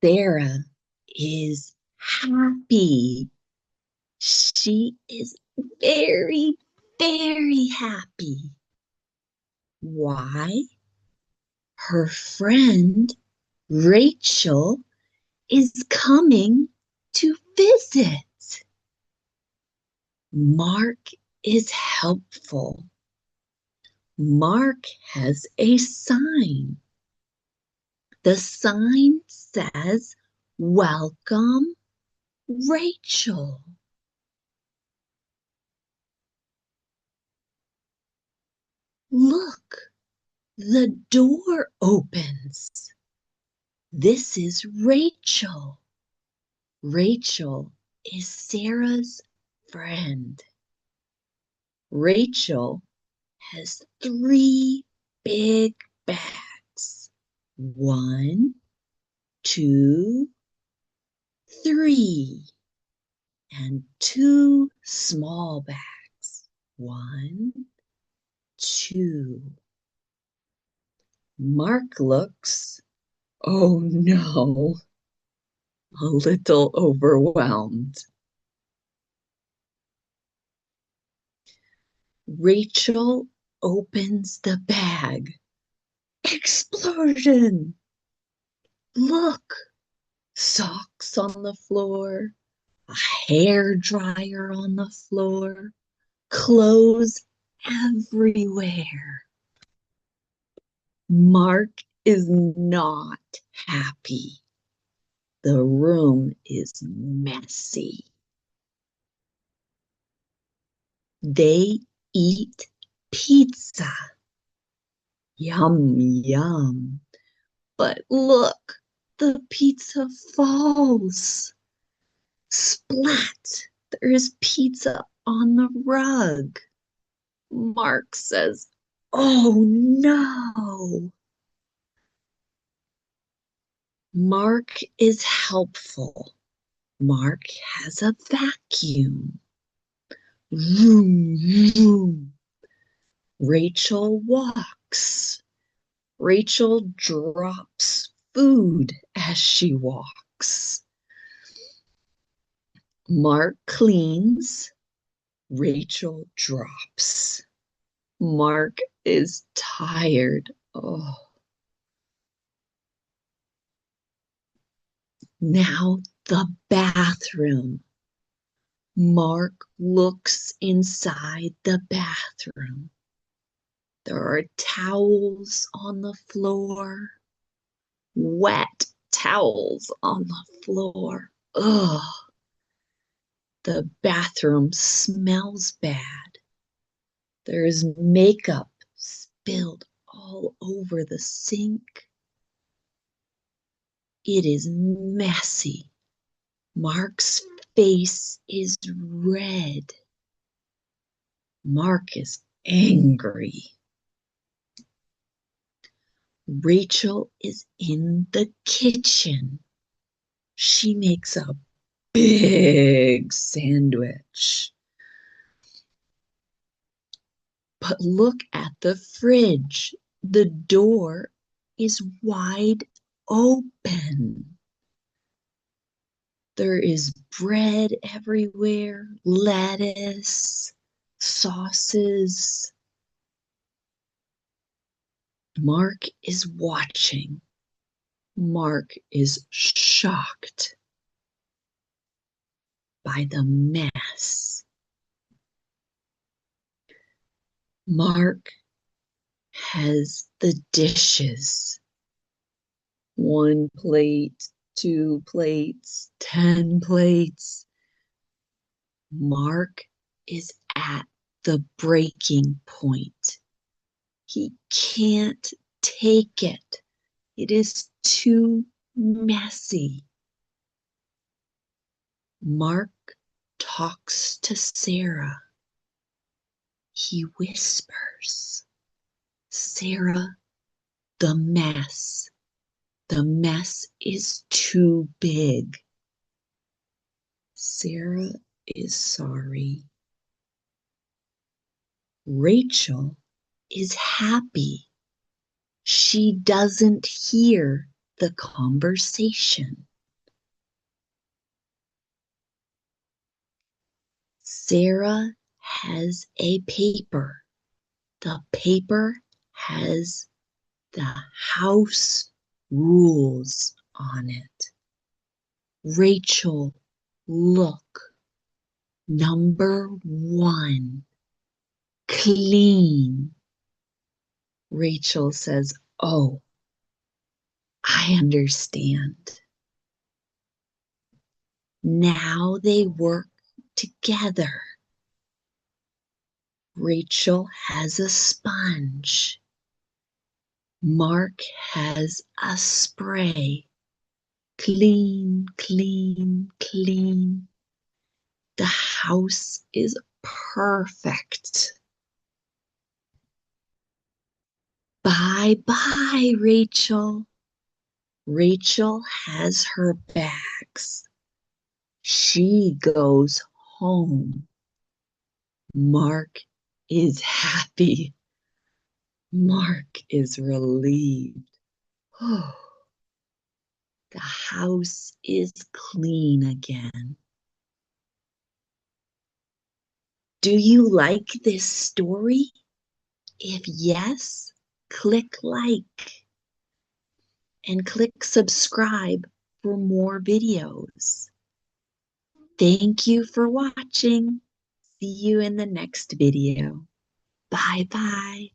Sarah is happy. She is very, very happy. Why? Her friend Rachel is coming to visit. Mark is helpful. Mark has a sign. The sign says, "Welcome, Rachel." Look, the door opens. This is Rachel. Rachel is Sarah's friend. Rachel has 3 big bags. 1, 2, 3. And 2 small bags. 1, 2. Mark looks, oh no, a little overwhelmed. Rachel opens the bag. Explosion! Look, socks on the floor, a hair dryer on the floor, clothes everywhere. Mark is not happy. The room is messy. They eat pizza. Yum, yum. But look, the pizza falls. Splat! There is pizza on the rug. Mark says, "Oh no." Mark is helpful. Mark has a vacuum. Vroom, vroom. Rachel walks. Rachel drops food as she walks. Mark cleans. Rachel drops. Mark is tired. Oh. Now the bathroom. Mark looks inside the bathroom. There are towels on the floor, wet towels on the floor. Ugh. The bathroom smells bad. There is makeup spilled all over the sink. It is messy. Mark's face is red. Mark is angry. Rachel is in the kitchen. She makes a big sandwich. But look at the fridge. The door is wide open. There is bread everywhere, lettuce, sauces. Mark is watching. Mark is shocked by the mess. Mark has the dishes. 1 plate, 2 plates, 10 plates. Mark is at the breaking point. He can't take it. It is too messy. Mark talks to Sarah. He whispers, "Sarah, the mess. The mess is too big." Sarah is sorry. Rachel is happy. She doesn't hear the conversation. Sarah has a paper. The paper has the house rules on it. Rachel, look. Number 1, clean. Rachel says, oh, I understand. Now they work together. Rachel has a sponge. Mark has a spray. Clean, clean, clean. The house is perfect. Bye-bye, Rachel. Rachel has her bags. She goes home. Mark is happy. Mark is relieved. Oh, the house is clean again. Do you like this story? If yes, click like and click subscribe for more videos. Thank you for watching. See you in the next video. Bye bye.